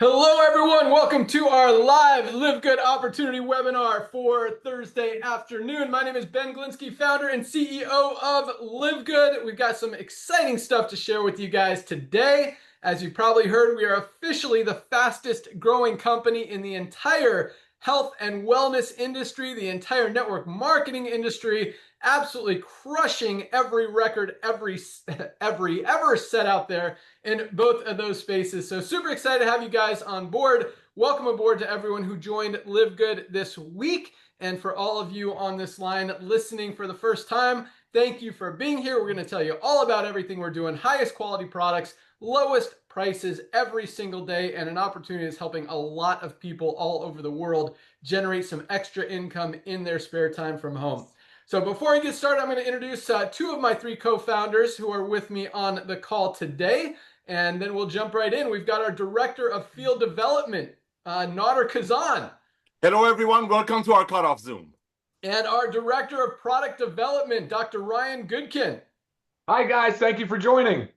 Hello, everyone. Welcome to our live Live Good Opportunity webinar for Thursday afternoon. My name is Ben Glinsky, founder and CEO of Live Good. We've got some exciting stuff to share with you guys today. As you probably heard, we are officially the fastest growing company in the entire health and wellness industry, the entire network marketing industry, absolutely crushing every record ever set out there in both of those spaces. So super excited to have you guys on board. Welcome aboard to everyone who joined Live Good this week. And for all of you on this line listening for the first time, thank you for being here. We're going to tell you all about everything we're doing, highest quality products, lowest prices every single day, and an opportunity that's helping a lot of people all over the world generate some extra income in their spare time from home. So before I get started, I'm going to introduce two of my three co-founders who are with me on the call today, and then we'll jump right in. We've got our Director of Field Development, Nader Kazan. Hello, everyone. Welcome to our Cutoff Zoom. And our Director of Product Development, Dr. Ryan Goodkin. Hi, guys. Thank you for joining.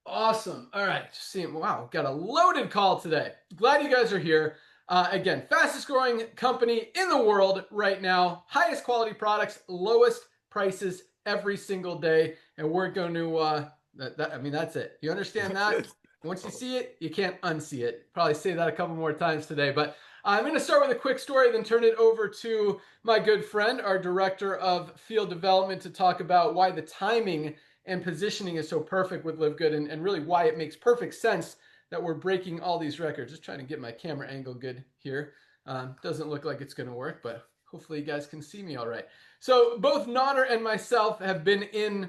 Awesome. All right. Wow, got a loaded call today. Glad you guys are here. Again, fastest growing company in the world right now, highest quality products, lowest prices every single day. And we're going to, that's it. You understand that? Once you see it, you can't unsee it. Probably say that a couple more times today, but I'm going to start with a quick story, then turn it over to my good friend, our Director of Field Development, to talk about why the timing and positioning is so perfect with Live Good and really why it makes perfect sense that we're breaking all these records. Just trying to get my camera angle good here. Doesn't look like it's going to work, but hopefully you guys can see me all right. So both Nader and myself have been in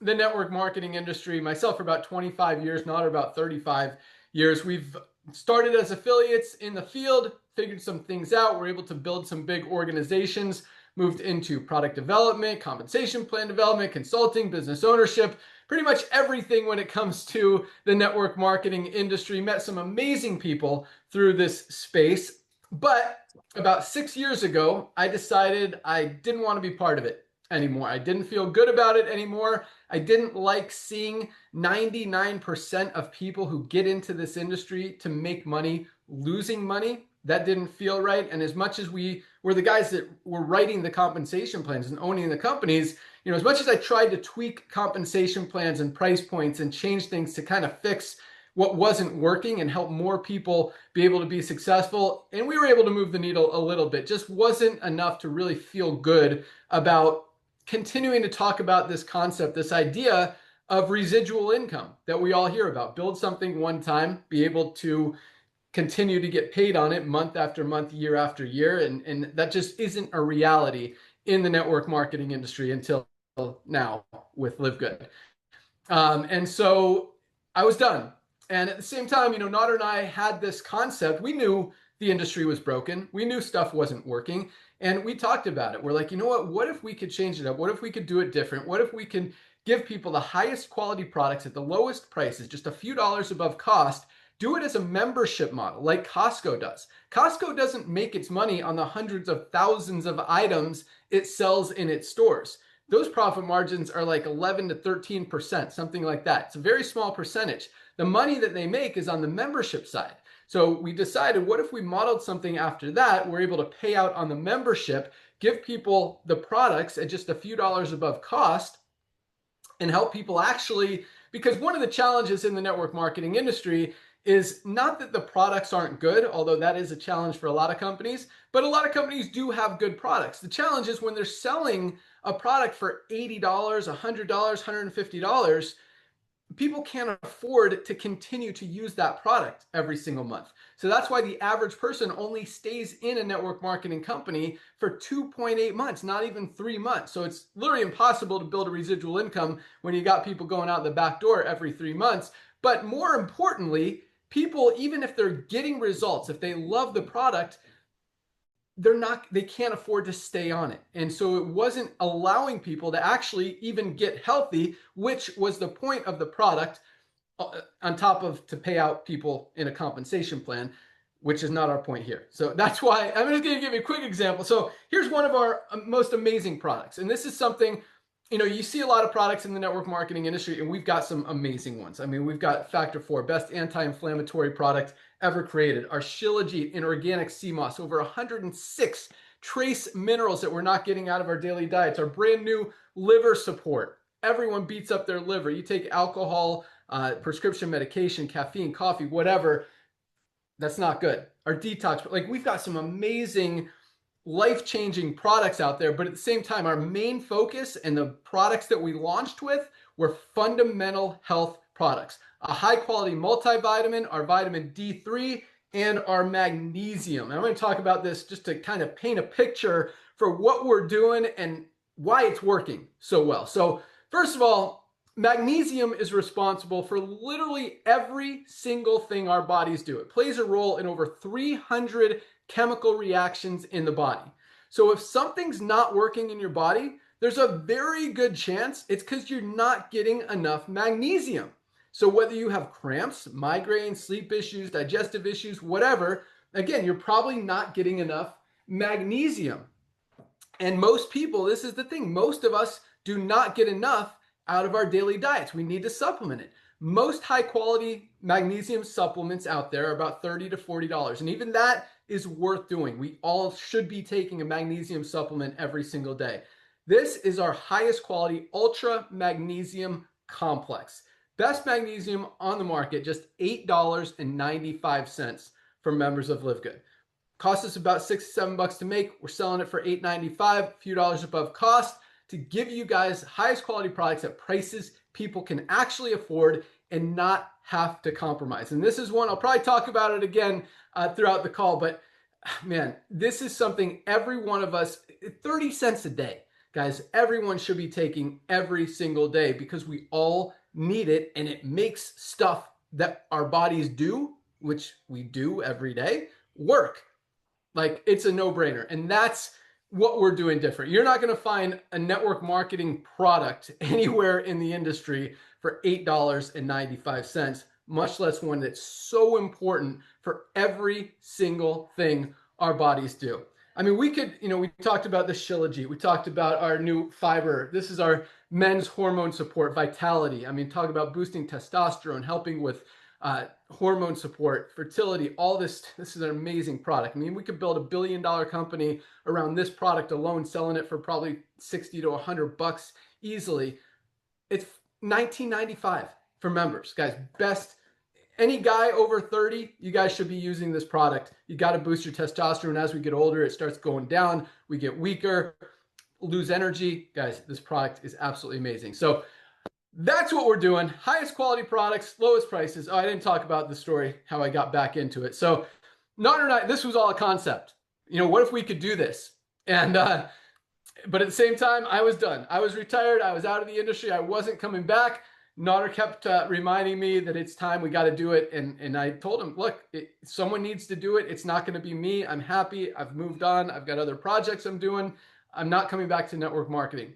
the network marketing industry, myself for about 25 years, Nader about 35 years. We've started as affiliates in the field, figured some things out. We're able to build some big organizations, moved into product development, compensation plan development, consulting, business ownership, pretty much everything when it comes to the network marketing industry. Met some amazing people through this space. But about 6 years ago, I decided I didn't want to be part of it anymore. I didn't feel good about it anymore. I didn't like seeing 99% of people who get into this industry to make money losing money. That didn't feel right. And as much as we were the guys that were writing the compensation plans and owning the companies, as much as I tried to tweak compensation plans and price points and change things to kind of fix what wasn't working and help more people be able to be successful, and we were able to move the needle a little bit, just wasn't enough to really feel good about continuing to talk about this concept, this idea of residual income that we all hear about. Build something one time, be able to continue to get paid on it month after month, year after year. And that just isn't a reality in the network marketing industry until now with Live Good. And so I was done. And at the same time, Nader and I had this concept. We knew the industry was broken. We knew stuff wasn't working. And we talked about it. We're like, you know what if we could change it up? What if we could do it different? What if we can give people the highest quality products at the lowest prices, just a few dollars above cost? Do it as a membership model like Costco does. Costco doesn't make its money on the hundreds of thousands of items it sells in its stores. Those profit margins are like 11 to 13%, something like that. It's a very small percentage. The money that they make is on the membership side. So we decided, what if we modeled something after that? We're able to pay out on the membership, give people the products at just a few dollars above cost, and help people actually, because one of the challenges in the network marketing industry is not that the products aren't good, although that is a challenge for a lot of companies, but a lot of companies do have good products. The challenge is when they're selling a product for $80, $100, $150, people can't afford to continue to use that product every single month. So that's why the average person only stays in a network marketing company for 2.8 months, not even 3 months. So it's literally impossible to build a residual income when you got people going out the back door every 3 months. But more importantly, people, even if they're getting results, if they love the product, they can't afford to stay on it. And so it wasn't allowing people to actually even get healthy, which was the point of the product, on top of to pay out people in a compensation plan, which is not our point here. So that's why I'm just going to give you a quick example. So here's one of our most amazing products. And this is something you see a lot of products in the network marketing industry, and we've got some amazing ones. I mean, we've got Factor 4, best anti-inflammatory product ever created. Our Shilajit in organic sea moss, over 106 trace minerals that we're not getting out of our daily diets. Our brand new liver support. Everyone beats up their liver. You take alcohol, prescription medication, caffeine, coffee, whatever. That's not good. Our detox, like we've got some amazing life-changing products out there, but at the same time, our main focus and the products that we launched with were fundamental health products. A high-quality multivitamin, our vitamin D3, and our magnesium. And I'm going to talk about this just to kind of paint a picture for what we're doing and why it's working so well. So first of all, magnesium is responsible for literally every single thing our bodies do. It plays a role in over 300 chemical reactions in the body. So if something's not working in your body, there's a very good chance it's because you're not getting enough magnesium. So whether you have cramps, migraines, sleep issues, digestive issues, whatever, again, you're probably not getting enough magnesium. And most people, this is the thing, most of us do not get enough out of our daily diets. We need to supplement it. Most high quality magnesium supplements out there are about $30 to $40. And even that is worth doing. We all should be taking a magnesium supplement every single day. This is our highest quality ultra magnesium complex. Best magnesium on the market, just $8.95 for members of LiveGood. Costs us about $6 to $7 to make. We're selling it for $8.95, a few dollars above cost, to give you guys highest quality products at prices people can actually afford and not have to compromise. And this is one, I'll probably talk about it again throughout the call, but man, this is something every one of us, 30 cents a day, guys, everyone should be taking every single day because we all need it, and it makes stuff that our bodies do, which we do every day, work. Like, it's a no-brainer. And that's what we're doing different. You're not going to find a network marketing product anywhere in the industry for $8.95, much less one that's so important for every single thing our bodies do. I mean, we could, we talked about the Shilajit. We talked about our new fiber. This is our men's hormone support, Vitality. I mean, talk about boosting testosterone, helping with hormone support, fertility, all this. This is an amazing product. I mean, we could build $1 billion company around this product alone, selling it for probably $60 to $100 easily. It's $19.95 for members, guys. Best. Any guy over 30, you guys should be using this product. You got to boost your testosterone. As we get older, it starts going down. We get weaker, lose energy. Guys, this product is absolutely amazing. So that's what we're doing. Highest quality products, lowest prices. Oh, I didn't talk about the story, how I got back into it. So this was all a concept. What if we could do this? And, but at the same time, I was done. I was retired. I was out of the industry. I wasn't coming back. Nader kept reminding me that it's time, we got to do it. And I told him, look, someone needs to do it. It's not going to be me. I'm happy. I've moved on. I've got other projects I'm doing. I'm not coming back to network marketing.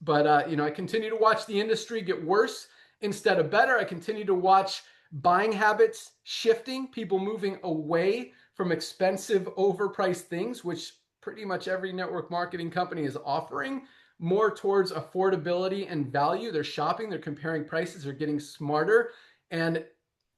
But, I continue to watch the industry get worse instead of better. I continue to watch buying habits shifting, people moving away from expensive, overpriced things, which pretty much every network marketing company is offering, more towards affordability and value. They're shopping, they're comparing prices, they're getting smarter. And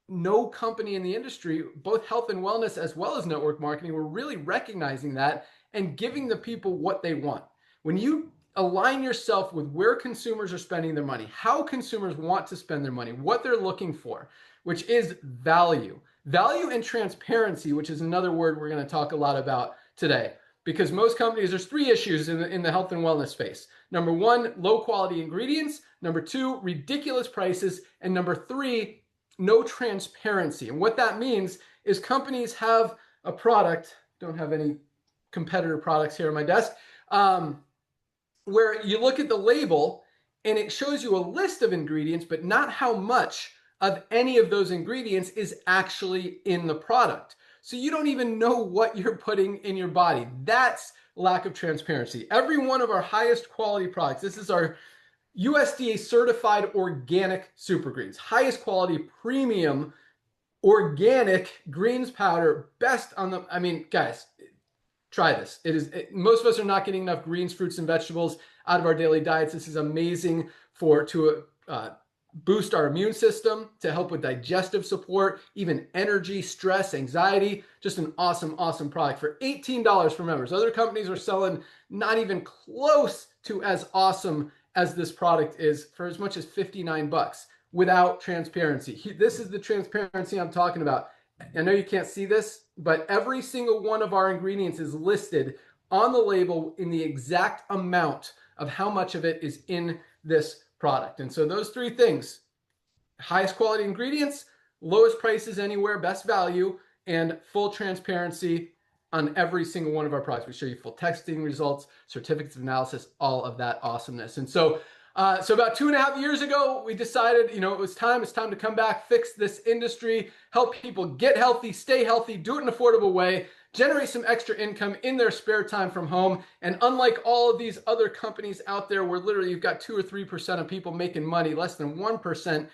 no company in the industry, both health and wellness as well as network marketing, were really recognizing that and giving the people what they want. When you align yourself with where consumers are spending their money, how consumers want to spend their money, what they're looking for, which is value. Value and transparency, which is another word we're going to talk a lot about today. Because most companies, there's three issues in the health and wellness space. Number one, low quality ingredients. Number two, ridiculous prices. And number three, no transparency. And what that means is companies have a product, don't have any competitor products here on my desk, where you look at the label and it shows you a list of ingredients, but not how much of any of those ingredients is actually in the product. So you don't even know what you're putting in your body. That's lack of transparency. Every one of our highest quality products, this is our USDA certified organic super greens, highest quality premium organic greens powder, best on the, guys, try this. Most of us are not getting enough greens, fruits, and vegetables. out of our daily diets. This is amazing to boost our immune system, to help with digestive support, even energy, stress, anxiety. Just an awesome, awesome product for $18 for members. Other companies are selling not even close to as awesome as this product is for as much as 59 bucks without transparency. This is the transparency I'm talking about. I know you can't see this, but every single one of our ingredients is listed on the label in the exact amount of how much of it is in this product. And so those three things: highest quality ingredients, lowest prices anywhere, best value, and full transparency on every single one of our products. We show you full testing results, certificates of analysis, all of that awesomeness. And so about 2.5 years ago, we decided, it's time to come back, fix this industry, help people get healthy, stay healthy, do it in an affordable way, generate some extra income in their spare time from home. And unlike all of these other companies out there where literally you've got 2 or 3% of people making money, less than 1%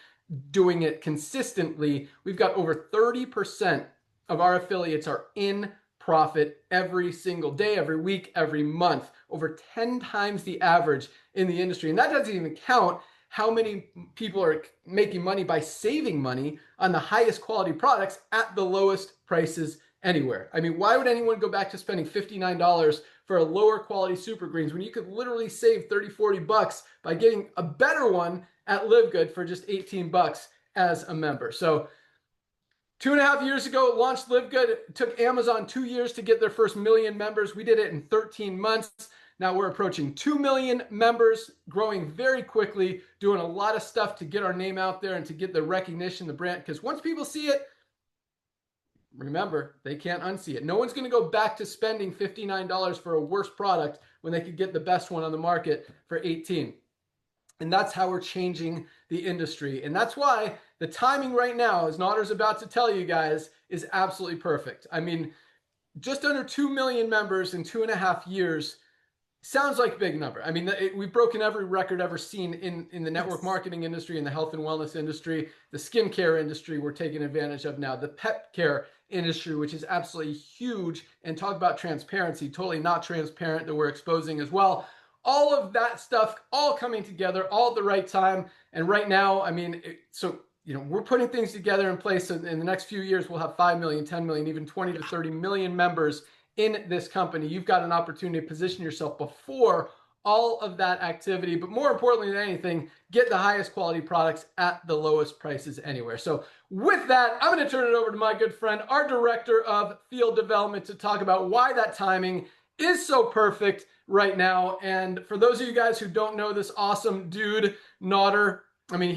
doing it consistently, we've got over 30% of our affiliates are in profit every single day, every week, every month, over 10 times the average in the industry. And that doesn't even count how many people are making money by saving money on the highest quality products at the lowest prices anywhere. I mean, why would anyone go back to spending $59 for a lower quality super greens when you could literally save 30, 40 bucks by getting a better one at LiveGood for just 18 bucks as a member? So 2.5 years ago, launched LiveGood. It took Amazon 2 years to get their first 1 million members. We did it in 13 months. Now we're approaching 2 million members, growing very quickly, doing a lot of stuff to get our name out there and to get the recognition, the brand. Because once people see it, remember, they can't unsee it. No one's going to go back to spending $59 for a worse product when they could get the best one on the market for $18. And that's how we're changing the industry. And that's why the timing right now, as Nader's about to tell you guys, is absolutely perfect. I mean, just under 2 million members in 2.5 years sounds like a big number. I mean, we've broken every record ever seen in the network marketing industry, in the health and wellness industry, the skincare industry we're taking advantage of now, the pet care industry, which is absolutely huge. And talk about transparency, totally not transparent, that we're exposing as well. All of that stuff, all coming together, all at the right time. And right now, I mean, we're putting things together in place. In the next few years, we'll have 5 million, 10 million, even 20 to 30 million members in this company. You've got an opportunity to position yourself before all of that activity. But more importantly than anything, get the highest quality products at the lowest prices anywhere. So with that, I'm going to turn it over to my good friend, our director of field development, to talk about why that timing is so perfect right now. And for those of you guys who don't know this awesome dude, Nader, I mean,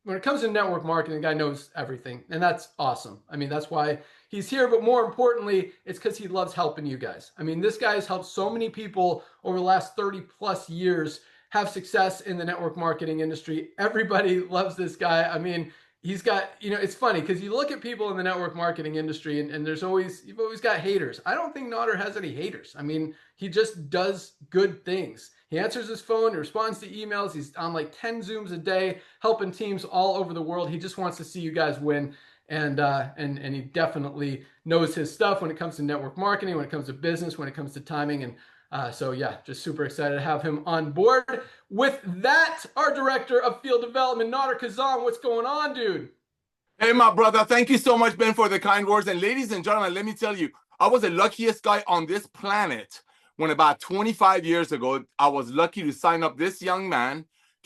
when it comes to network marketing, the guy knows everything. And that's awesome. I mean, that's why he's here. But more importantly, it's because he loves helping you guys. I mean, this guy has helped so many people over the last 30 plus years have success in the network marketing industry. Everybody loves this guy. I mean, he's got, it's funny because you look at people in the network marketing industry and you've always got haters. I don't think Nader has any haters. I mean, he just does good things. He answers his phone, he responds to emails. He's on like 10 Zooms a day, helping teams all over the world. He just wants to see you guys win. And he definitely knows his stuff when it comes to network marketing, when it comes to business, when it comes to timing. And so yeah, just super excited to have him on board. With that, our director of field development, Nader Kazan, what's going on, dude? Hey, my brother. Thank you so much, Ben, for the kind words. And ladies and gentlemen, let me tell you, I was the luckiest guy on this planet when about 25 years ago, I was lucky to sign up this young man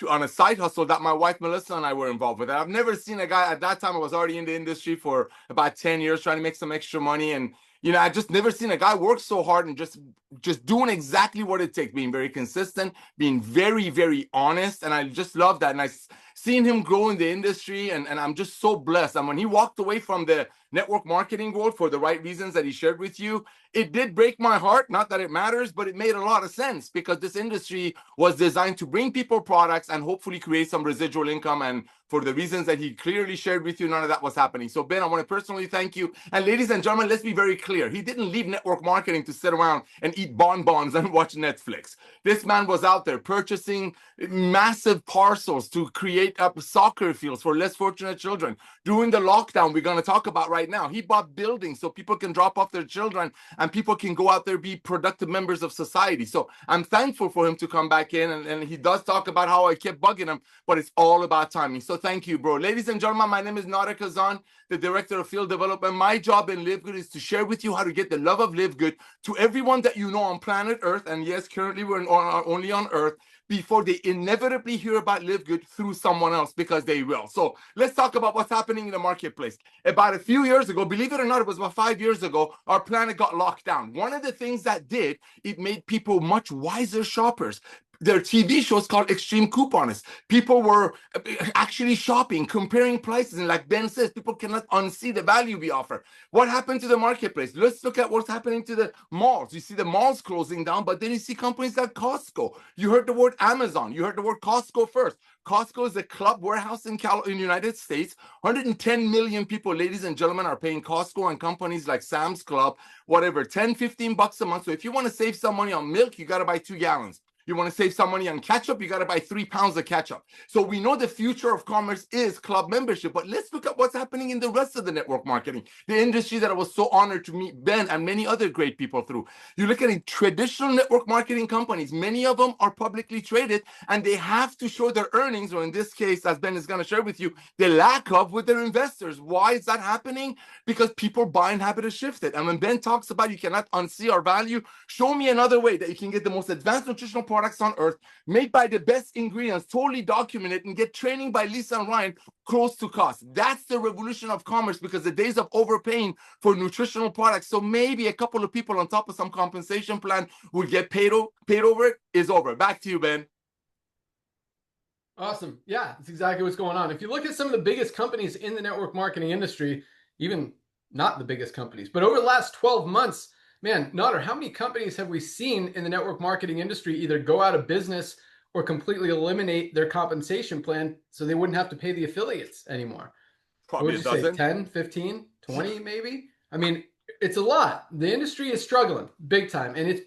on a side hustle that my wife, Melissa, and I were involved with. And I've never seen a guy, at that time, I was already in the industry for about 10 years trying to make some extra money. And, I just never seen a guy work so hard and just doing exactly what it takes, being very consistent, being very, very honest. And I just love that. And I seen him grow in the industry, and I'm just so blessed. And when he walked away from the network marketing world for the right reasons that he shared with you, it did break my heart. Not that it matters, but it made a lot of sense because this industry was designed to bring people products and hopefully create some residual income. And for the reasons that he clearly shared with you, none of that was happening. So Ben, I want to personally thank you. And ladies and gentlemen, let's be very clear. He didn't leave network marketing to sit around and eat bonbons and watch Netflix. This man was out there purchasing massive parcels to create create soccer fields for less fortunate children. During the lockdown, we're going to talk about right now, he bought buildings so people can drop off their children and people can go out there, be productive members of society. So I'm thankful for him to come back in, and he does talk about how I kept bugging him, but it's all about timing. So thank you, bro. Ladies and gentlemen, my name is Nader Kazan, the Director of Field Development. My job in LiveGood is to share with you how to get the love of LiveGood to everyone that you know on planet Earth. And yes, currently we're only on Earth, before they inevitably hear about LiveGood through someone else, because they will. So let's talk about what's happening in the marketplace. About a few years ago, believe it or not, it was about 5 years ago, our planet got locked down. One of the things that did, it made people much wiser shoppers. Their TV shows called Extreme Couponists. People were actually shopping, comparing prices, and like Ben says, people cannot unsee the value we offer. What happened to the marketplace? Let's look at what's happening to the malls. You see the malls closing down, but then you see companies like Costco. You heard the word Amazon. You heard the word Costco first. Costco is a club warehouse in the United States. 110 million people, ladies and gentlemen, are paying Costco and companies like Sam's Club, whatever, 10, 15 bucks a month. So if you want to save some money on milk, you got to buy 2 gallons. You want to save some money on ketchup, you got to buy 3 pounds of ketchup. So we know the future of commerce is club membership, but let's look at what's happening in the rest of the network marketing, the industry that I was so honored to meet Ben and many other great people through. You look at traditional network marketing companies, many of them are publicly traded, and they have to show their earnings, or in this case, as Ben is going to share with you, the lack of, with their investors. Why is that happening? Because people buying habit has shifted. And when Ben talks about you cannot unsee our value, show me another way that you can get the most advanced nutritional products on earth, made by the best ingredients, totally documented, and get training by Lisa and Ryan close to cost. That's the revolution of commerce, because the days of overpaying for nutritional products, so maybe a couple of people on top of some compensation plan will get paid over it, is over. Back to you, Ben. Awesome. Yeah, that's exactly what's going on. If you look at some of the biggest companies in the network marketing industry, even not the biggest companies, but over the last 12 months, man, Nader, how many companies have we seen in the network marketing industry either go out of business or completely eliminate their compensation plan so they wouldn't have to pay the affiliates anymore? Probably what would you say, 10, 15, 20 maybe? I mean, it's a lot. The industry is struggling big time. And it's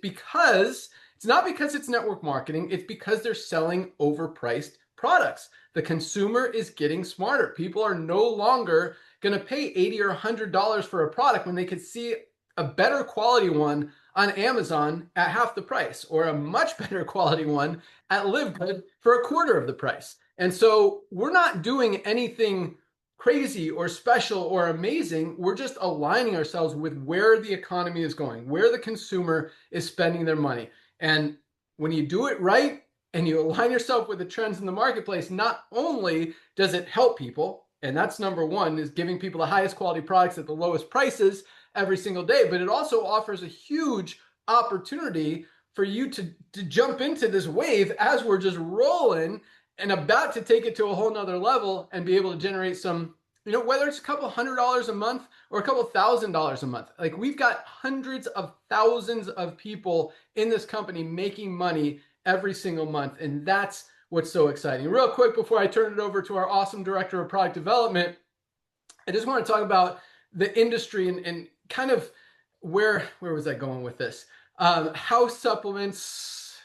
not because it's network marketing, it's because they're selling overpriced products. The consumer is getting smarter. People are no longer going to pay $80 or $100 for a product when they could see a better quality one on Amazon at half the price, or a much better quality one at LiveGood for a quarter of the price. And so we're not doing anything crazy or special or amazing. We're just aligning ourselves with where the economy is going, where the consumer is spending their money. And when you do it right and you align yourself with the trends in the marketplace, not only does it help people, and that's number one, is giving people the highest quality products at the lowest prices every single day, but it also offers a huge opportunity for you to jump into this wave as we're just rolling and about to take it to a whole nother level and be able to generate some, whether it's a couple $100 a month or a couple $1,000 a month. Like, we've got hundreds of thousands of people in this company making money every single month. And that's what's so exciting. Real quick, before I turn it over to our awesome Director of Product Development, I just want to talk about the industry and kind of where was I going with this? House supplements.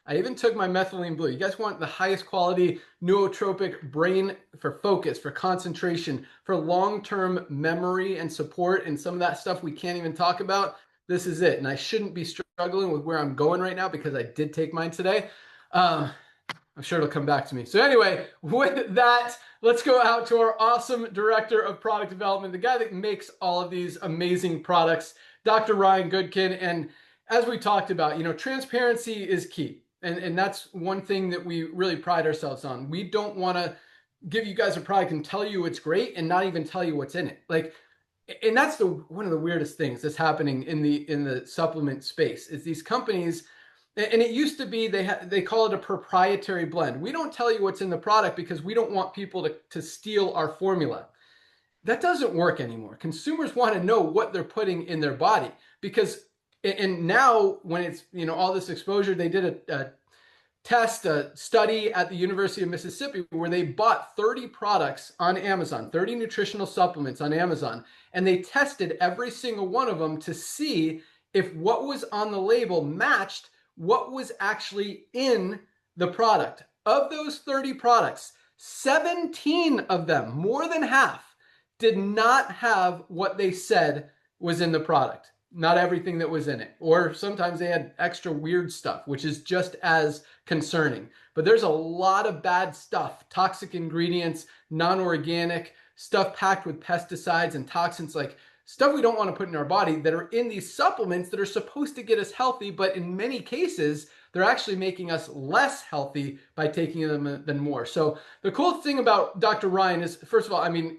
I even took my methylene blue. You guys want the highest quality nootropic brain for focus, for concentration, for long-term memory and support, and some of that stuff we can't even talk about. This is it. And I shouldn't be struggling with where I'm going right now because I did take mine today. I'm sure it'll come back to me. So anyway, with that, let's go out to our awesome Director of Product Development, the guy that makes all of these amazing products, Dr. Ryan Goodkin. And as we talked about, transparency is key. And that's one thing that we really pride ourselves on. We don't want to give you guys a product and tell you it's great and not even tell you what's in it. And that's one of the weirdest things that's happening in the supplement space is these companies. And it used to be they call it a proprietary blend. We don't tell you what's in the product because we don't want people to steal our formula. That doesn't work anymore. Consumers want to know what they're putting in their body because, and now when it's, all this exposure, they did a study at the University of Mississippi where they bought 30 products on Amazon, 30 nutritional supplements on Amazon, and they tested every single one of them to see if what was on the label matched what was actually in the product. Of those 30 products, 17 of them, more than half, did not have what they said was in the product. Not everything that was in it. Or sometimes they had extra weird stuff, which is just as concerning. But there's a lot of bad stuff, toxic ingredients, non-organic, stuff packed with pesticides and toxins, like stuff we don't want to put in our body that are in these supplements that are supposed to get us healthy, but in many cases, they're actually making us less healthy by taking them than more. So the cool thing about Dr. Ryan is, first of all, I mean,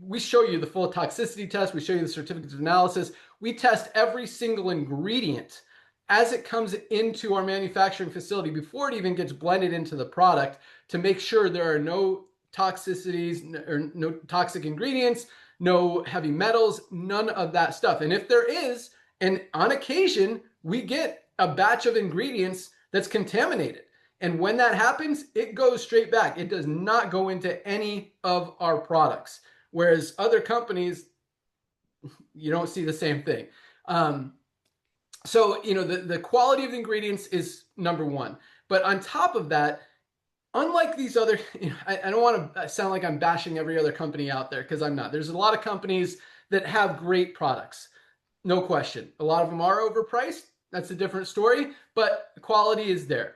we show you the full toxicity test. We show you the certificates of analysis. We test every single ingredient as it comes into our manufacturing facility before it even gets blended into the product to make sure there are no toxicities or no toxic ingredients, no heavy metals, none of that stuff. And if there is, and on occasion, we get a batch of ingredients that's contaminated. And when that happens, it goes straight back. It does not go into any of our products. Whereas other companies, you don't see the same thing. So, you know, the quality of the ingredients is number one. But on top of that, unlike these other, you know, I don't want to sound like I'm bashing every other company out there, because I'm not. There's a lot of companies that have great products. No question. A lot of them are overpriced. That's a different story, but quality is there.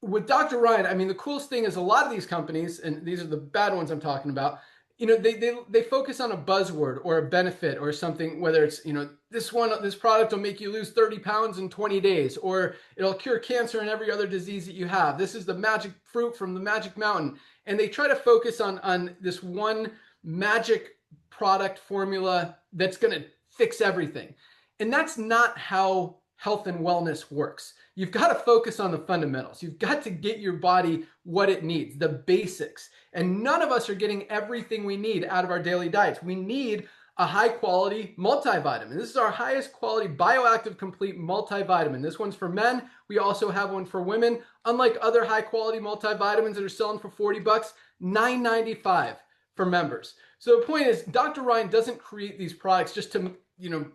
With Dr. Ryan, I mean, the coolest thing is a lot of these companies, and these are the bad ones I'm talking about, you know, they focus on a buzzword or a benefit or something, whether it's, you know, this product will make you lose 30 pounds in 20 days, or it'll cure cancer and every other disease that you have. This is the magic fruit from the magic mountain. And they try to focus on this one magic product formula that's going to fix everything. And that's not how health and wellness works. You've got to focus on the fundamentals. You've got to get your body what it needs, the basics. And none of us are getting everything we need out of our daily diets. We need a high quality multivitamin. This is our highest quality bioactive complete multivitamin. This one's for men. We also have one for women. Unlike other high quality multivitamins that are selling for 40 bucks, $9.95 for members. So the point is, Dr. Ryan doesn't create these products just to, you know,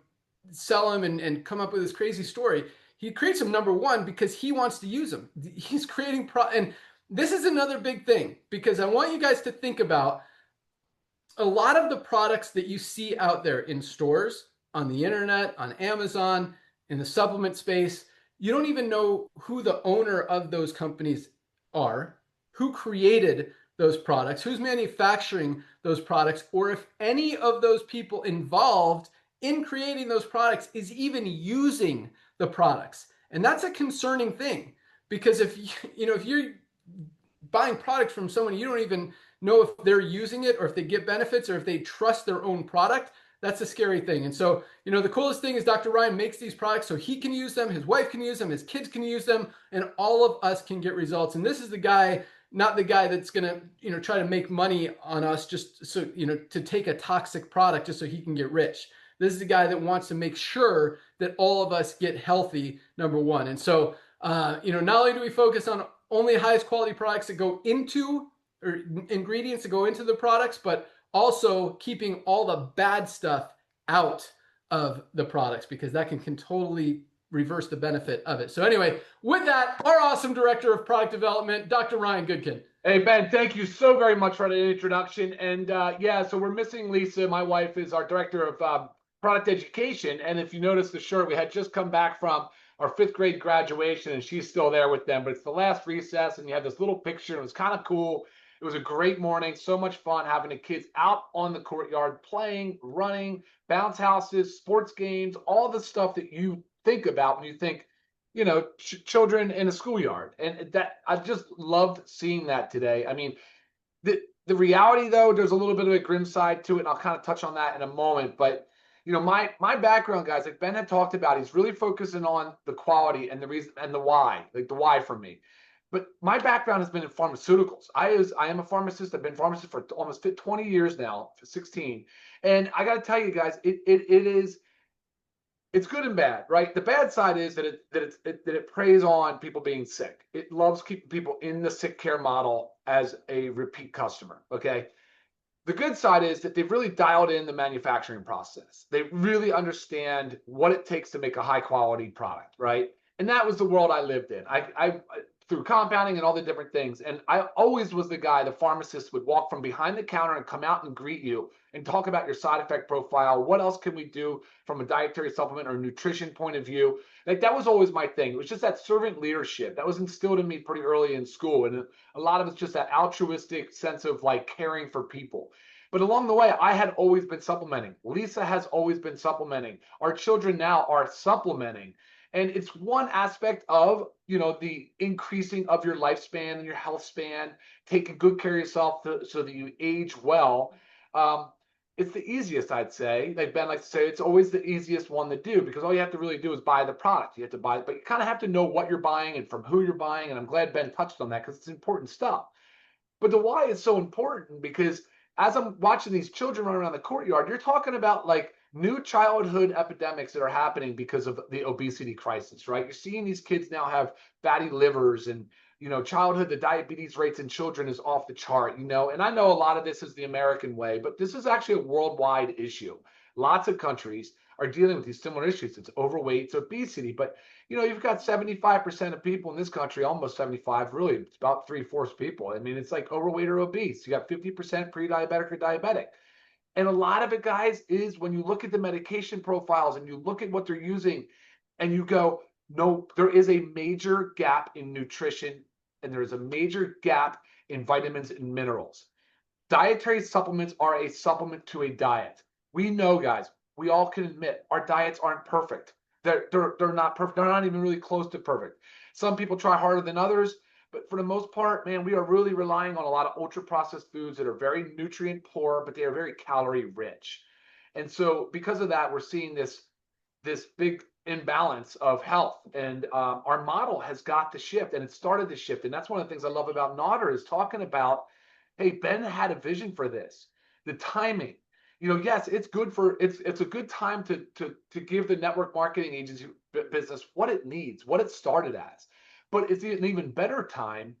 sell them and come up with this crazy story. He creates them, number one, because he wants to use them. He's creating and this is another big thing, because I want you guys to think about a lot of the products that you see out there in stores, on the internet, on Amazon, in the supplement space. You don't even know who the owner of those companies are, who created those products, who's manufacturing those products, or if any of those people involved in creating those products is even using the products. And that's a concerning thing, because if you're buying products from someone, you don't even know if they're using it or if they get benefits or if they trust their own product. That's a scary thing. And so, you know, the coolest thing is Dr. Ryan makes these products so he can use them, his wife can use them, his kids can use them, and all of us can get results. And this is the guy, not the guy that's going to, you know, try to make money on us just so, you know, to take a toxic product just so he can get rich. This is the guy that wants to make sure that all of us get healthy, number one. And so, you know, not only do we focus on only highest quality products that go into, or ingredients that go into the products, but also keeping all the bad stuff out of the products, because that can totally reverse the benefit of it. So anyway, with that, our awesome director of product development, Dr. Ryan Goodkin. Hey, Ben, thank you so very much for that introduction. And yeah, so we're missing Lisa. My wife is our director of product education. And if you notice the shirt, we had just come back from our 5th grade graduation, and she's still there with them. But it's the last recess, and you have this little picture. And it was kind of cool. It was a great morning. So much fun having the kids out on the courtyard playing, running, bounce houses, sports games, all the stuff that you think about when you think, you know, children in a schoolyard. And that, I just loved seeing that today. I mean, the reality, though, there's a little bit of a grim side to it, and I'll kind of touch on that in a moment. But you know, my background, guys, like Ben had talked about, he's really focusing on the quality and the reason and the why, like the why for me. But my background has been in pharmaceuticals. I am a pharmacist. I've been a pharmacist for almost 20 years now, for 16. And I got to tell you guys, it's good and bad, right? The bad side is that it preys on people being sick. It loves keeping people in the sick care model as a repeat customer, okay? The good side is that they've really dialed in the manufacturing process. They really understand what it takes to make a high quality product, right? And that was the world I lived in. through compounding and all the different things. And I always was the guy, the pharmacist would walk from behind the counter and come out and greet you and talk about your side effect profile. What else can we do from a dietary supplement or nutrition point of view? Like that was always my thing. It was just that servant leadership that was instilled in me pretty early in school. And a lot of it's just that altruistic sense of like caring for people. But along the way, I had always been supplementing. Lisa has always been supplementing. Our children now are supplementing. And it's one aspect of, you know, the increasing of your lifespan and your health span, taking good care of yourself so that you age well. It's the easiest, I'd say. Like Ben likes to say, it's always the easiest one to do because all you have to really do is buy the product. You have to buy it, but you kind of have to know what you're buying and from who you're buying. And I'm glad Ben touched on that because it's important stuff. But the why is so important because as I'm watching these children run around the courtyard, you're talking about like new childhood epidemics that are happening because of the obesity crisis, right? You're seeing these kids now have fatty livers and, you know, the diabetes rates in children is off the chart, you know, and I know a lot of this is the American way, but this is actually a worldwide issue. Lots of countries are dealing with these similar issues. It's overweight, it's obesity, but you know, you've got 75% of people in this country, almost 75, really, it's about 3/4 people. I mean, it's like overweight or obese. You got 50% pre-diabetic or diabetic. And a lot of it, guys, is when you look at the medication profiles and you look at what they're using and you go, no, there is a major gap in nutrition and there is a major gap in vitamins and minerals. Dietary supplements are a supplement to a diet. We know, guys, we all can admit our diets aren't perfect. They're not perfect. They're not even really close to perfect. Some people try harder than others, but for the most part, man, we are really relying on a lot of ultra processed foods that are very nutrient poor, but they are very calorie rich. And so because of that, we're seeing this big imbalance of health. And our model has got to shift and it started to shift. And that's one of the things I love about Nodder is talking about, hey, Ben had a vision for this, the timing. You know, yes, it's good for it's a good time to give the network marketing agency business what it needs, what it started as. But it's an even better time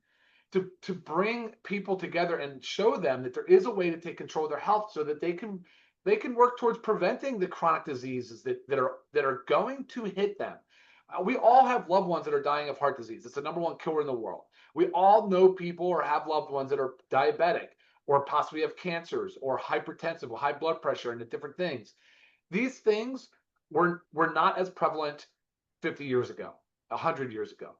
to bring people together and show them that there is a way to take control of their health so that they can work towards preventing the chronic diseases that are going to hit them. We all have loved ones that are dying of heart disease. It's the #1 killer in the world. We all know people or have loved ones that are diabetic or possibly have cancers or hypertensive or high blood pressure and the different things. These things were not as prevalent 50 years ago, 100 years ago.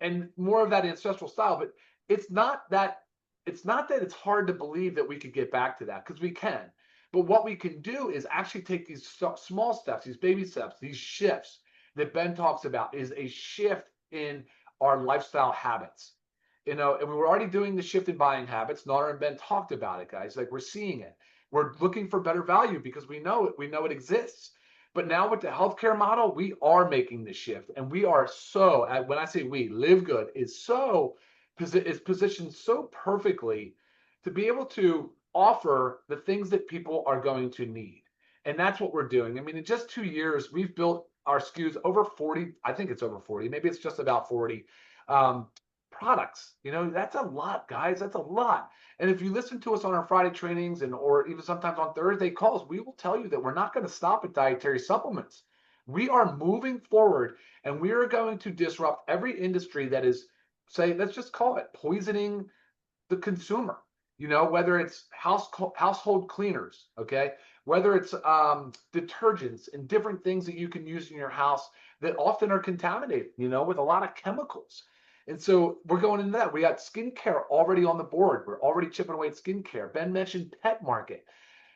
And more of that ancestral style, but it's not that it's hard to believe that we could get back to that because we can. But what we can do is actually take these small steps, these baby steps, these shifts that Ben talks about is a shift in our lifestyle habits. You know, and we were already doing the shift in buying habits. Nara and Ben talked about it, guys. Like we're seeing it. We're looking for better value because we know it. We know it exists. But now with the healthcare model, we are making the shift, and we are so. When I say we, LiveGood is positioned so perfectly to be able to offer the things that people are going to need, and that's what we're doing. I mean, in just 2 years, we've built our SKUs over 40. I think it's over 40. Maybe it's just about 40. Products, you know, that's a lot, guys. That's a lot. And if you listen to us on our Friday trainings or even sometimes on Thursday calls, we will tell you that we're not going to stop at dietary supplements. We are moving forward and we are going to disrupt every industry that is, say, let's just call it poisoning the consumer. You know, whether it's household cleaners, okay, whether it's detergents and different things that you can use in your house that often are contaminated, you know, with a lot of chemicals. And so we're going into that. We got skincare already on the board. We're already chipping away at skincare. Ben mentioned pet market.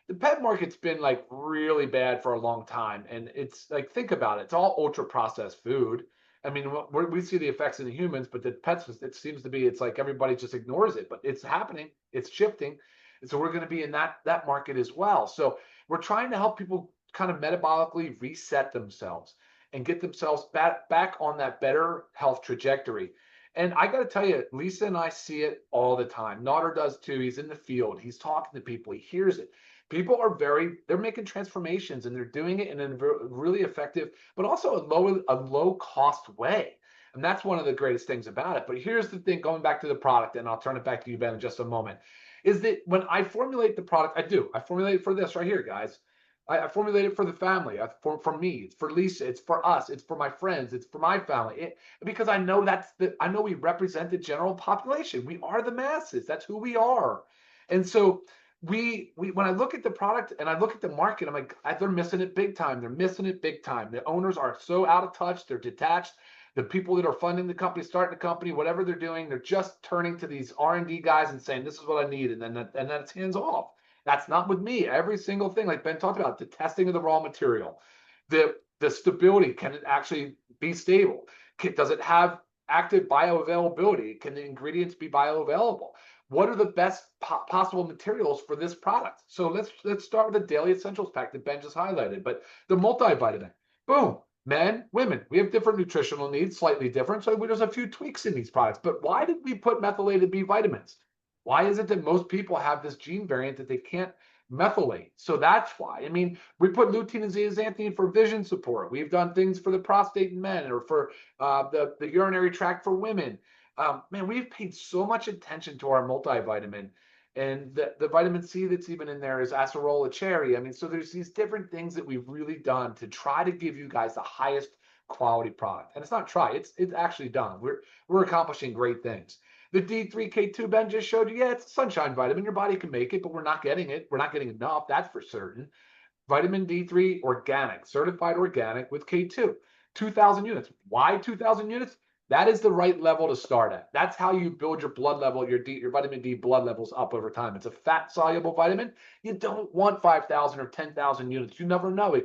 The pet market's been like really bad for a long time. And it's like, think about it. It's all ultra processed food. I mean, we see the effects in the humans, but the pets, it seems to be, it's like everybody just ignores it, but it's happening. It's shifting. And so we're going to be in that market as well. So we're trying to help people kind of metabolically reset themselves and get themselves back on that better health trajectory. And I got to tell you, Lisa and I see it all the time. Nodder does too. He's in the field. He's talking to people. He hears it. People are they're making transformations and they're doing it in a really effective, but also a low cost way. And that's one of the greatest things about it. But here's the thing, going back to the product, and I'll turn it back to you, Ben, in just a moment, is that when I formulate the product, I formulate it for this right here, guys. I formulate it for the family, for me, it's for Lisa, it's for us, it's for my friends, it's for my family. Because I know I know we represent the general population. We are the masses. That's who we are. And so when I look at the product and I look at the market, I'm like, they're missing it big time. They're missing it big time. The owners are so out of touch. They're detached. The people that are funding the company, starting the company, whatever they're doing, they're just turning to these R&D guys and saying, this is what I need. And then it's hands off. That's not with me. Every single thing, like Ben talked about, the testing of the raw material, the stability, can it actually be stable? Does it have active bioavailability? Can the ingredients be bioavailable? What are the best possible materials for this product? So let's start with the daily essentials pack that Ben just highlighted. But the multivitamin, boom, men, women, we have different nutritional needs, slightly different. So there's a few tweaks in these products. But why did we put methylated B vitamins? Why is it that most people have this gene variant that they can't methylate? So that's why. I mean, we put lutein and zeaxanthin for vision support. We've done things for the prostate in men, or for the urinary tract for women. Man, we've paid so much attention to our multivitamin. And the vitamin C that's even in there is acerola cherry. I mean, so there's these different things that we've really done to try to give you guys the highest quality product. And it's not try, it's actually done. We're accomplishing great things. The D3K2 Ben just showed you, yeah, it's a sunshine vitamin. Your body can make it, but we're not getting it. We're not getting enough, that's for certain. Vitamin D3 organic, certified organic with K2, 2,000 units. Why 2,000 units? That is the right level to start at. That's how you build your blood level, your vitamin D blood levels up over time. It's a fat soluble vitamin. You don't want 5,000 or 10,000 units. You never know. It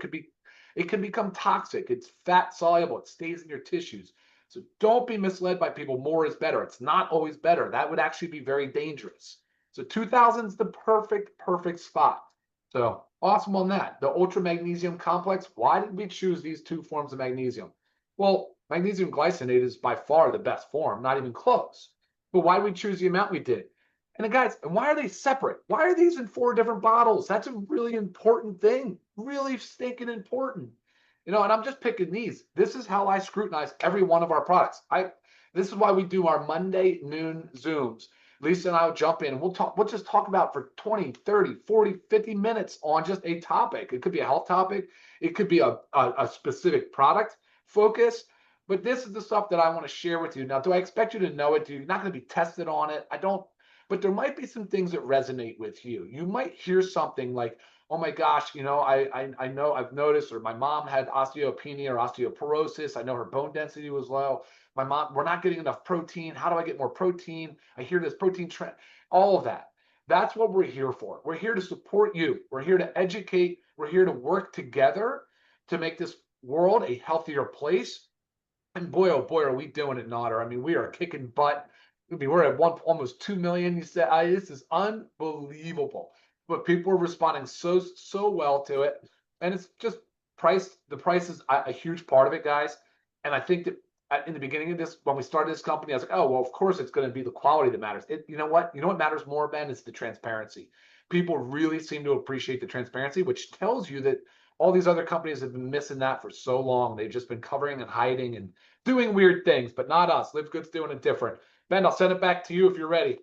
can become toxic. It's fat soluble. It stays in your tissues. So don't be misled by people. More is better. It's not always better. That would actually be very dangerous. So 2,000 is the perfect spot. So awesome on that. The ultra magnesium complex. Why did we choose these two forms of magnesium? Well, magnesium glycinate is by far the best form, not even close. But why did we choose the amount we did? And then guys, why are they separate? Why are these in 4 different bottles? That's a really important thing. Really stinking important. And I'm just picking these. This is how I scrutinize every one of our products. This is why we do our Monday noon Zooms. Lisa and I will jump in and we'll just talk about for 20, 30, 40, 50 minutes on just a topic. It could be a health topic. It could be a specific product focus. But this is the stuff that I want to share with you. Now, do I expect you to know it? You're not going to be tested on it. I don't. But there might be some things that resonate with you. You might hear something like, oh my gosh, I know I've noticed, or my mom had osteopenia or osteoporosis. I know her bone density was low. My mom, we're not getting enough protein. How do I get more protein? I hear this protein trend, all of that. That's what we're here for. We're here to support you. We're here to educate. We're here to work together to make this world a healthier place. And boy, oh boy, are we doing it, Nodder. I mean, we are kicking butt. I mean, we're at almost 2 million. You said, this is unbelievable. But people are responding so well to it. And it's just price. The price is a huge part of it, guys. And I think that in the beginning of this, when we started this company, I was like, oh, well, of course it's going to be the quality that matters. You know what matters more, Ben? It's the transparency. People really seem to appreciate the transparency, which tells you that all these other companies have been missing that for so long. They've just been covering and hiding and doing weird things, but not us. LiveGood's doing it different. Ben, I'll send it back to you if you're ready.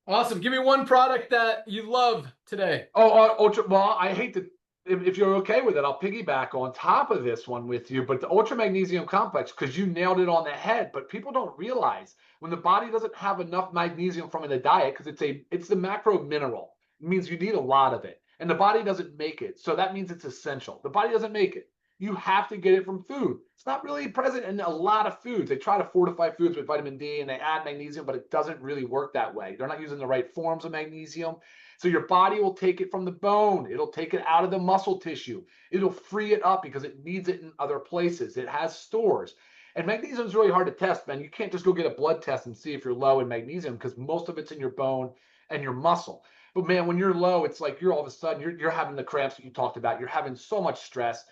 Awesome. Give me one product that you love today. Ultra. Well, I hate to, if you're okay with it, I'll piggyback on top of this one with you. But the ultra magnesium complex, because you nailed it on the head. But people don't realize when the body doesn't have enough magnesium from in the diet, because it's the macro mineral. It means you need a lot of it, and the body doesn't make it. So that means it's essential. The body doesn't make it. You have to get it from food. It's not really present in a lot of foods. They try to fortify foods with vitamin D and they add magnesium, but it doesn't really work that way. They're not using the right forms of magnesium. So your body will take it from the bone. It'll take it out of the muscle tissue. It'll free it up because it needs it in other places. It has stores. And magnesium is really hard to test, man. You can't just go get a blood test and see if you're low in magnesium because most of it's in your bone and your muscle. But man, when you're low, it's like you're all of a sudden, you're having the cramps that you talked about. You're having so much stress.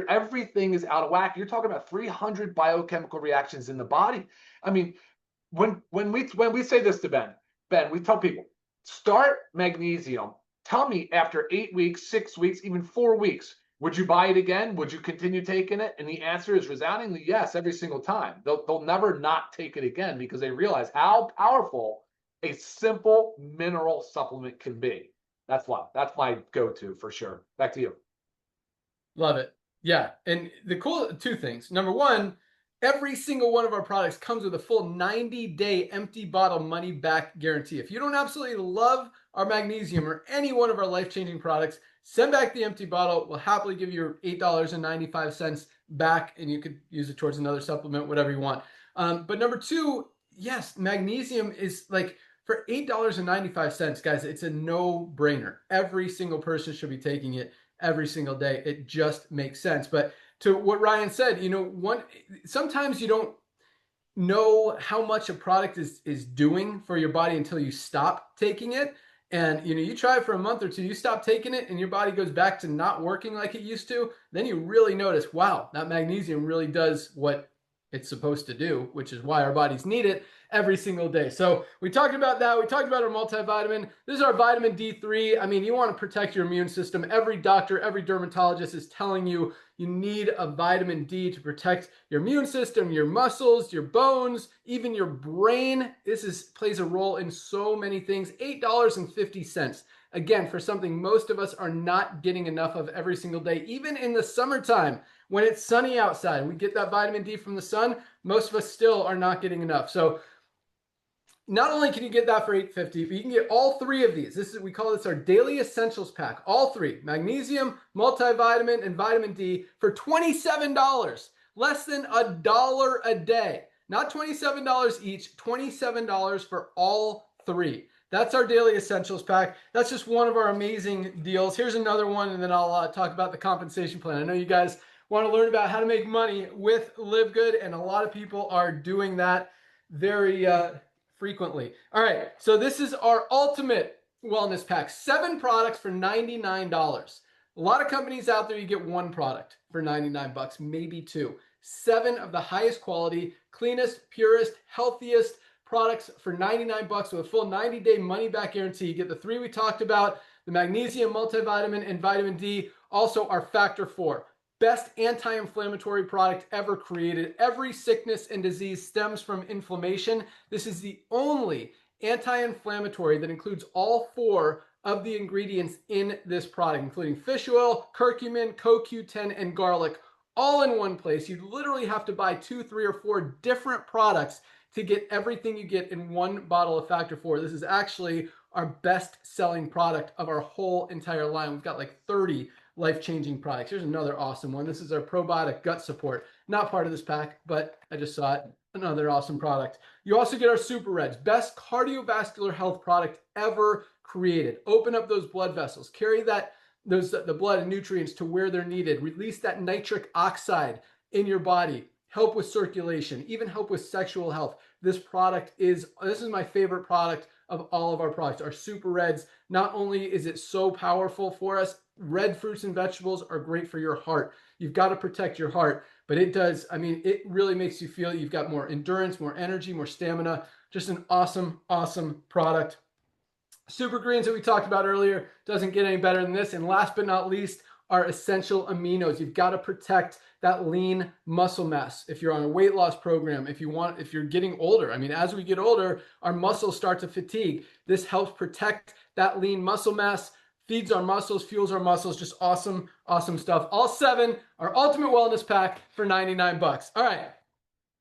Everything is out of whack. You're talking about 300 biochemical reactions in the body. I mean, when we say this to Ben, we tell people, start magnesium. Tell me after 8 weeks, 6 weeks, even 4 weeks, would you buy it again? Would you continue taking it? And the answer is resoundingly yes, every single time. They'll never not take it again because they realize how powerful a simple mineral supplement can be. That's one. That's my go-to for sure. Back to you. Love it. Yeah. And the cool two things. Number one, every single one of our products comes with a full 90-day empty bottle money back guarantee. If you don't absolutely love our magnesium or any one of our life-changing products, send back the empty bottle. We'll happily give you $8.95 back, and you could use it towards another supplement, whatever you want. But number two, yes, magnesium is like, for $8.95, guys, it's a no-brainer. Every single person should be taking it every single day. It just makes sense. But to what Ryan said, sometimes you don't know how much a product is doing for your body until you stop taking it. And you try it for a month or two, you stop taking it, and your body goes back to not working like it used to. Then you really notice, wow, that magnesium really does what it's supposed to do, which is why our bodies need it every single day. So we talked about that. We talked about our multivitamin. This is our vitamin D3. I mean, you want to protect your immune system. Every doctor, every dermatologist is telling you you need a vitamin D to protect your immune system, your muscles, your bones, even your brain. This plays a role in so many things. $8.50. Again, for something most of us are not getting enough of every single day, even in the summertime when it's sunny outside. We get that vitamin D from the sun. Most of us still are not getting enough. So not only can you get that for $8.50, but you can get all three of these. We call this our daily essentials pack. All three: magnesium, multivitamin, and vitamin D for $27, less than $1 a day. Not $27 each, $27 for all three. That's our daily essentials pack. That's just one of our amazing deals. Here's another one, and then I'll talk about the compensation plan. I know you guys want to learn about how to make money with LiveGood, and a lot of people are doing that very frequently. All right, so this is our ultimate wellness pack. 7 products for $99. A lot of companies out there, you get one product for $99, maybe 2. 7 of the highest quality, cleanest, purest, healthiest products for $99 with a full 90-day money-back guarantee. You get the 3 we talked about, the magnesium, multivitamin, and vitamin D. Also, our Factor 4. Best anti-inflammatory product ever created. Every sickness and disease stems from inflammation. This is the only anti-inflammatory that includes all 4 of the ingredients in this product, including fish oil, curcumin, CoQ10, and garlic, all in one place. You literally have to buy 2, 3, or 4 different products to get everything you get in one bottle of Factor 4. This is actually our best-selling product of our whole entire line. We've got like 30 life-changing products. Here's another awesome one. This is our probiotic gut support. Not part of this pack, but I just saw it. Another awesome product. You also get our superreds, best cardiovascular health product ever created. Open up those blood vessels, carry the blood and nutrients to where they're needed, release that nitric oxide in your body, help with circulation, even help with sexual health. This is my favorite product of all of our products, our superreds. Not only is it so powerful for us, red fruits and vegetables are great for your heart. You've got to protect your heart, but it really makes you feel you've got more endurance, more energy, more stamina. Just an awesome, awesome product. Super greens that we talked about earlier, doesn't get any better than this. And last but not least, our essential aminos. You've got to protect that lean muscle mass. If you're on a weight loss program, if you're getting older, as we get older, our muscles start to fatigue. This helps protect that lean muscle mass, feeds our muscles, fuels our muscles. Just awesome, awesome stuff. All 7, our ultimate wellness pack for $99. All right.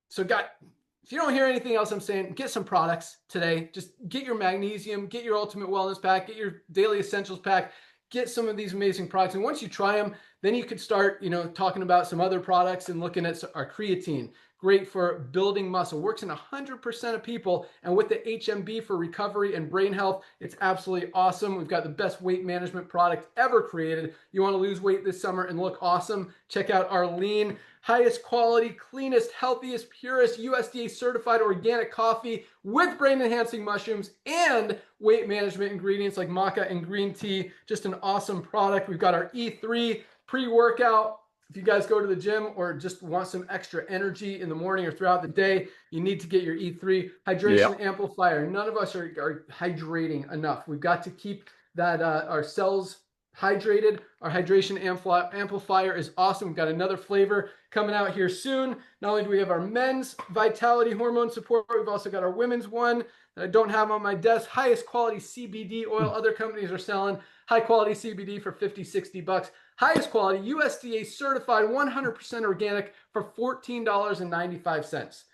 So if you don't hear anything else I'm saying, get some products today. Just get your magnesium, get your ultimate wellness pack, get your daily essentials pack, get some of these amazing products. And once you try them, then you could start, talking about some other products and looking at our creatine. Great for building muscle, works in 100% of people. And with the HMB for recovery and brain health, it's absolutely awesome. We've got the best weight management product ever created. You want to lose weight this summer and look awesome? Check out our lean, highest quality, cleanest, healthiest, purest, USDA certified organic coffee with brain enhancing mushrooms and weight management ingredients like maca and green tea. Just an awesome product. We've got our E3 pre-workout. If you guys go to the gym or just want some extra energy in the morning or throughout the day, you need to get your E3 hydration amplifier. None of us are hydrating enough. We've got to keep that our cells hydrated. Our hydration amplifier is awesome. We've got another flavor coming out here soon. Not only do we have our men's vitality hormone support, we've also got our women's one that I don't have on my desk. Highest quality CBD oil other companies are selling. high quality CBD for 50, 60 bucks. Highest quality, USDA certified, 100% organic for $14.95.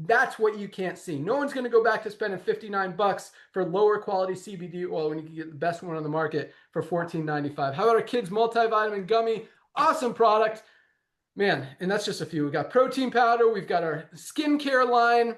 That's what you can't see. No one's going to go back to spending 59 bucks for lower quality CBD oil when you can get the best one on the market for $14.95. How about our kids multivitamin gummy? Awesome product. Man, and that's just a few. We got protein powder. We've got our skincare line.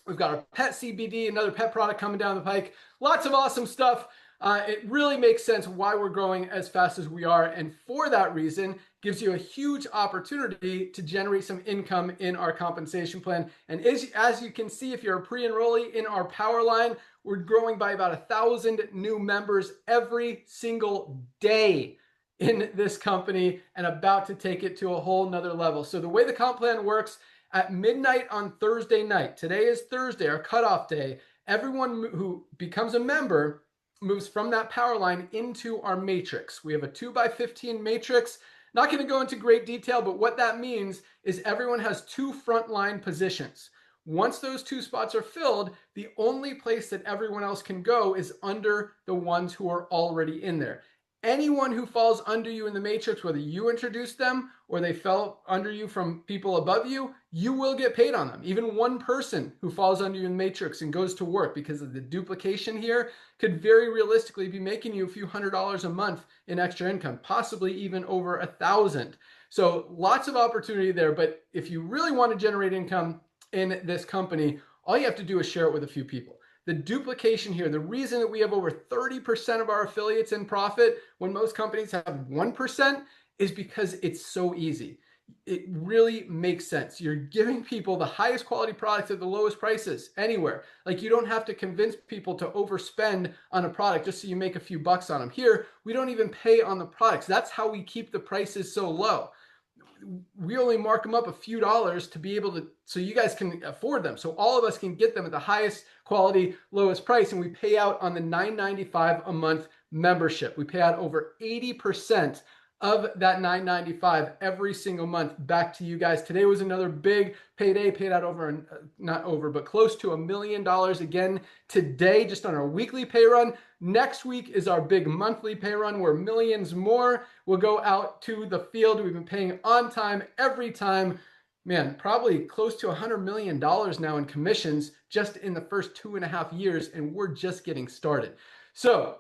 We've got our pet CBD, another pet product coming down the pike. Lots of awesome stuff. It really makes sense why we're growing as fast as we are. And for that reason, gives you a huge opportunity to generate some income in our compensation plan. And as you can see, if you're a pre-enrollee in our power line, we're growing by about 1,000 new members every single day in this company and about to take it to a whole nother level. So the way the comp plan works, at midnight on Thursday night, today is Thursday, our cutoff day, everyone who becomes a member moves from that power line into our matrix. We have a 2x15 matrix. Not going to go into great detail, but what that means is everyone has 2 frontline positions. Once those 2 spots are filled, the only place that everyone else can go is under the ones who are already in there. Anyone who falls under you in the matrix, whether you introduced them or they fell under you from people above you, you will get paid on them. Even one person who falls under you in the matrix and goes to work because of the duplication here could very realistically be making you a few $100s a month in extra income, possibly even over 1,000. So lots of opportunity there. But if you really want to generate income in this company, all you have to do is share it with a few people. The duplication here, the reason that we have over 30% of our affiliates in profit when most companies have 1% is because it's so easy. It really makes sense. You're giving people the highest quality products at the lowest prices anywhere. Like, you don't have to convince people to overspend on a product just so you make a few bucks on them. Here, we don't even pay on the products. That's how we keep the prices so low. We only mark them up a few dollars to be able to, so you guys can afford them. So all of us can get them at the highest quality, lowest price. And we pay out on the $9.95 a month membership. We pay out over 80% of that $9.95 every single month back to you guys. Today was another big payday, paid out but close to $1 million again today, just on our weekly pay run. Next week is our big monthly pay run where millions more will go out to the field. We've been paying on time every time. Man, probably close to $100 million now in commissions just in the first 2.5 years, and we're just getting started. So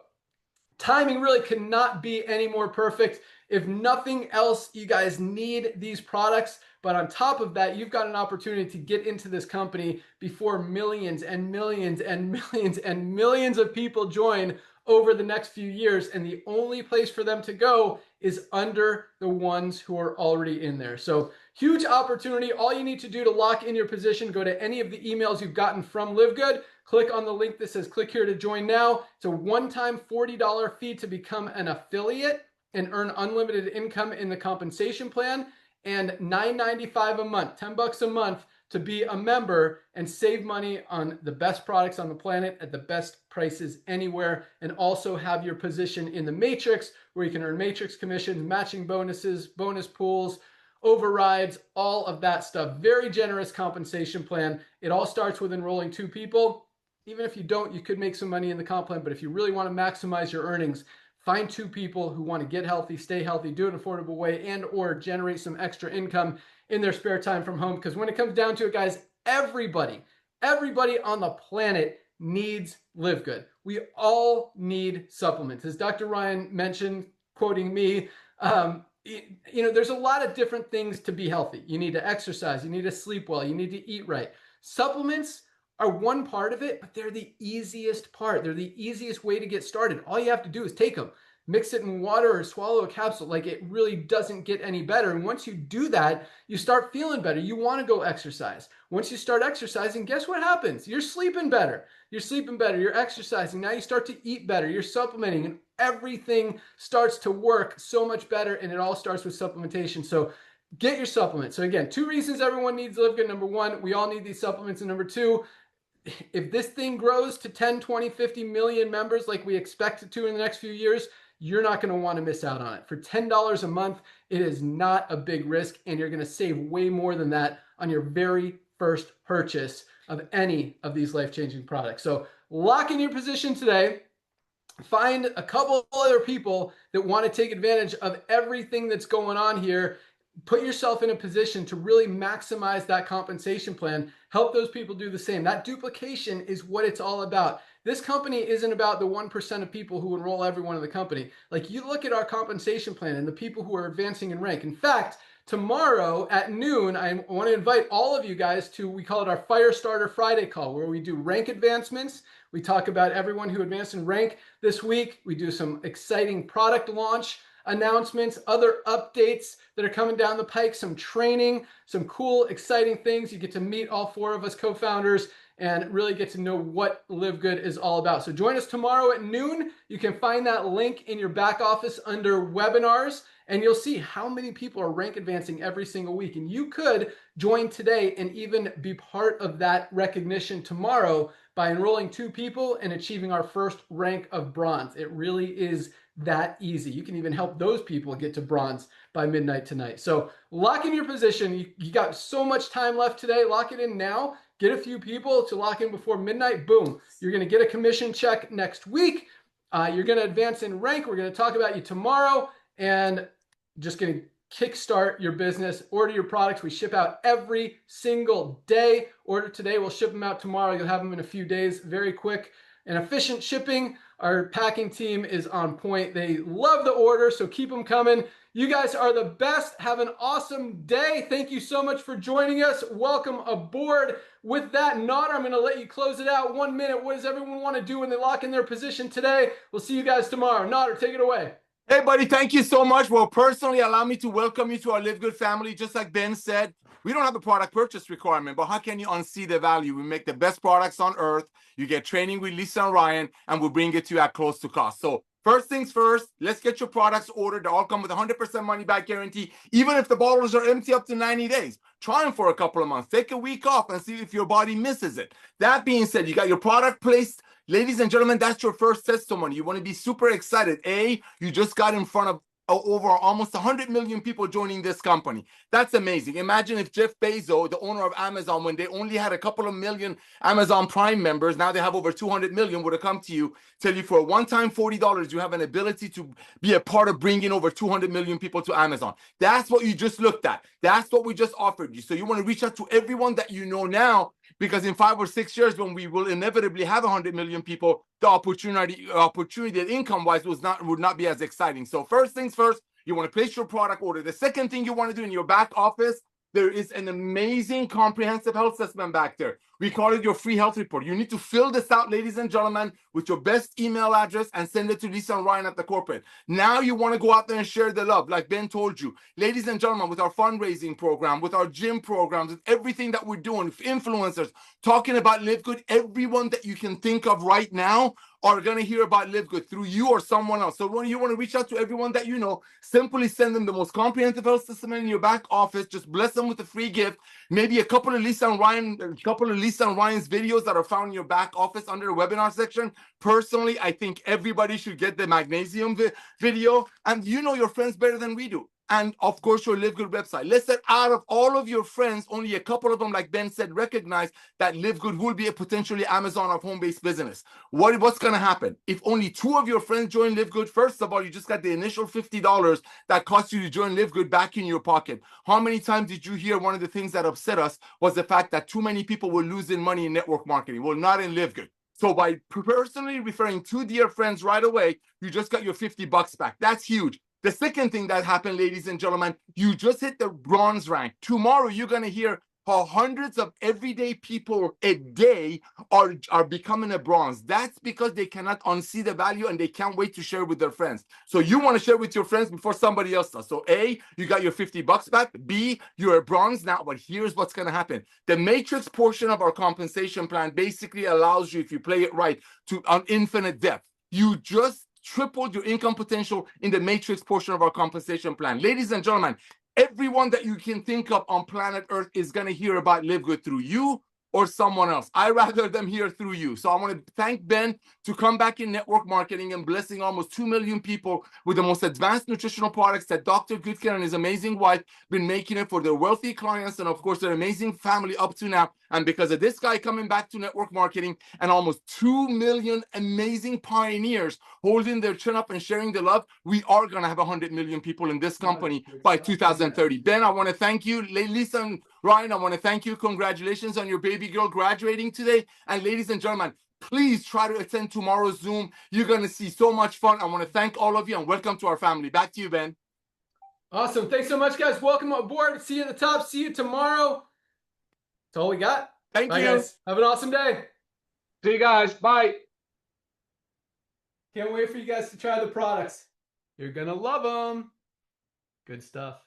timing really could not be any more perfect. If nothing else, you guys need these products. But on top of that, you've got an opportunity to get into this company before millions and millions and millions and millions of people join over the next few years. And the only place for them to go is under the ones who are already in there. So huge opportunity. All you need to do to lock in your position, go to any of the emails you've gotten from LiveGood, click on the link that says click here to join now. It's a one-time $40 fee to become an affiliate and earn unlimited income in the compensation plan, and $9.95 a month, 10 bucks a month to be a member and save money on the best products on the planet at the best prices anywhere, and also have your position in the matrix where you can earn matrix commissions, matching bonuses, bonus pools, overrides, all of that stuff. Very generous compensation plan. It all starts with enrolling 2 people. Even if you don't, you could make some money in the comp plan, but if you really want to maximize your earnings, find 2 people who want to get healthy, stay healthy, do it in an affordable way, and or generate some extra income in their spare time from home. Because when it comes down to it, guys, everybody on the planet needs LiveGood. We all need supplements. As Dr. Ryan mentioned, quoting me, there's a lot of different things to be healthy. You need to exercise, you need to sleep well, you need to eat right. Supplements are one part of it, but they're the easiest part. They're the easiest way to get started. All you have to do is take them, mix it in water or swallow a capsule. Like, it really doesn't get any better. And once you do that, you start feeling better. You want to go exercise. Once you start exercising, guess what happens? You're sleeping better. You're exercising. Now you start to eat better. You're supplementing, and everything starts to work so much better. And it all starts with supplementation. So get your supplements. So again, 2 reasons everyone needs LiveGood. Number 1, we all need these supplements. And number 2, if this thing grows to 10, 20, 50 million members like we expect it to in the next few years, you're not going to want to miss out on it. For $10 a month, it is not a big risk, and you're going to save way more than that on your very first purchase of any of these life-changing products. So lock in your position today. find a couple other people that want to take advantage of everything that's going on here. Put yourself in a position to really maximize that compensation plan. Help those people do the same. That duplication is what it's all about. This company isn't about the 1% of people who enroll everyone in the company. Like, you look at our compensation plan and the people who are advancing in rank. In fact, tomorrow at noon, I want to invite all of you guys to, we call it our Fire Starter Friday call, where we do rank advancements. We talk about everyone who advanced in rank this week. We do some exciting product launch announcements, other updates that are coming down the pike, some training, some cool, exciting things. You get to meet all 4 of us co-founders and really get to know what LiveGood is all about. So join us tomorrow at noon. You can find that link in your back office under webinars, and you'll see how many people are rank advancing every single week. And you could join today and even be part of that recognition tomorrow by enrolling 2 people and achieving our first rank of bronze. It really is that easy. You can even help those people get to bronze by midnight tonight. So lock in your position. You got so much time left today. Lock it in now. Get a few people to lock in before midnight. Boom. You're going to get a commission check next week. You're going to advance in rank. We're going to talk about you tomorrow, and just going to kickstart your business. Order your products. We ship out every single day. Order today. We'll ship them out tomorrow. You'll have them in a few days. Very quick and efficient shipping. Our packing team is on point. They love the order, so keep them coming. You guys are the best. Have an awesome day. Thank you so much for joining us. Welcome aboard. With that, Nader, I'm going to let you close it out. 1 minute. What does everyone want to do when they lock in their position today? We'll see you guys tomorrow. Nader, take it away. Hey, buddy, thank you so much. Well, personally, allow me to welcome you to our LiveGood family. Just like Ben said, we don't have a product purchase requirement, but how can you unsee the value? We make the best products on earth. You get training with Lisa and Ryan, and we'll bring it to you at close to cost. So first things first, let's get your products ordered. They all come with 100% money back guarantee, even if the bottles are empty up to 90 days. Try them for a couple of months. Take a week off and see if your body misses it. That being said, you got your product placed. Ladies and gentlemen, that's your first testimony. You want to be super excited. You just got in front of over almost 100 million people joining this company. That's amazing. Imagine if Jeff Bezos, the owner of Amazon, when they only had a couple of million Amazon Prime members, now they have over 200 million, would have come to you, tell you for a one-time $40, you have an ability to be a part of bringing over 200 million people to Amazon. That's what you just looked at. That's what we just offered you. So you want to reach out to everyone that you know now, because in 5 or 6 years, when we will inevitably have 100 million people, the opportunity income-wise would not be as exciting. So first things first, you want to place your product order. The second thing you want to do in your back office, there is an amazing comprehensive health assessment back there. We call it your free health report. You need to fill this out, ladies and gentlemen, with your best email address and send it to Lisa and Ryan at the corporate. Now you want to go out there and share the love, like Ben told you. Ladies and gentlemen, with our fundraising program, with our gym programs, with everything that we're doing, with influencers, talking about LiveGood, everyone that you can think of right now are going to hear about LiveGood through you or someone else. So when you want to reach out to everyone that you know, simply send them the most comprehensive health system in your back office. Just bless them with a free gift. Maybe a couple of Lisa and Ryan's videos that are found in your back office under the webinar section. Personally, I think everybody should get the magnesium video. And you know your friends better than we do. And of course, your LiveGood website. Let's say out of all of your friends, only a couple of them, like Ben said, recognize that LiveGood will be a potentially Amazon of home-based business. What's going to happen? If only 2 of your friends join LiveGood, first of all, you just got the initial $50 that cost you to join LiveGood back in your pocket. How many times did you hear one of the things that upset us was the fact that too many people were losing money in network marketing? Well, not in LiveGood. So by personally referring 2 dear friends right away, you just got your $50 back. That's huge. The second thing that happened, ladies and gentlemen, you just hit the bronze rank. Tomorrow, you're going to hear how hundreds of everyday people a day are becoming a bronze. That's because they cannot unsee the value and they can't wait to share with their friends. So you want to share with your friends before somebody else does. So A, you got your $50 back. B, you're a bronze now. But here's what's going to happen. The matrix portion of our compensation plan basically allows you, if you play it right, to an infinite depth. You just tripled your income potential in the matrix portion of our compensation plan. Ladies and gentlemen, everyone that you can think of on planet Earth is going to hear about LiveGood through you or someone else. I rather them hear through you. So I want to thank Ben to come back in network marketing and blessing almost 2 million people with the most advanced nutritional products that Dr. Goodcare and his amazing wife been making it for their wealthy clients and of course their amazing family up to now. And because of this guy coming back to network marketing and almost 2 million amazing pioneers holding their chin up and sharing the love, we are going to have 100 million people in this company by 2030. Ben, I want to thank you. Lisa and Ryan, I want to thank you. Congratulations on your baby girl graduating today. And ladies and gentlemen, please try to attend tomorrow's Zoom. You're going to see so much fun. I want to thank all of you and welcome to our family. Back to you, Ben. Awesome. Thanks so much, guys. Welcome aboard. See you at the top. See you tomorrow. That's all we got. Thank Bye, you. guys. Have an awesome day. See you guys. Bye. Can't wait for you guys to try the products. You're going to love them. Good stuff.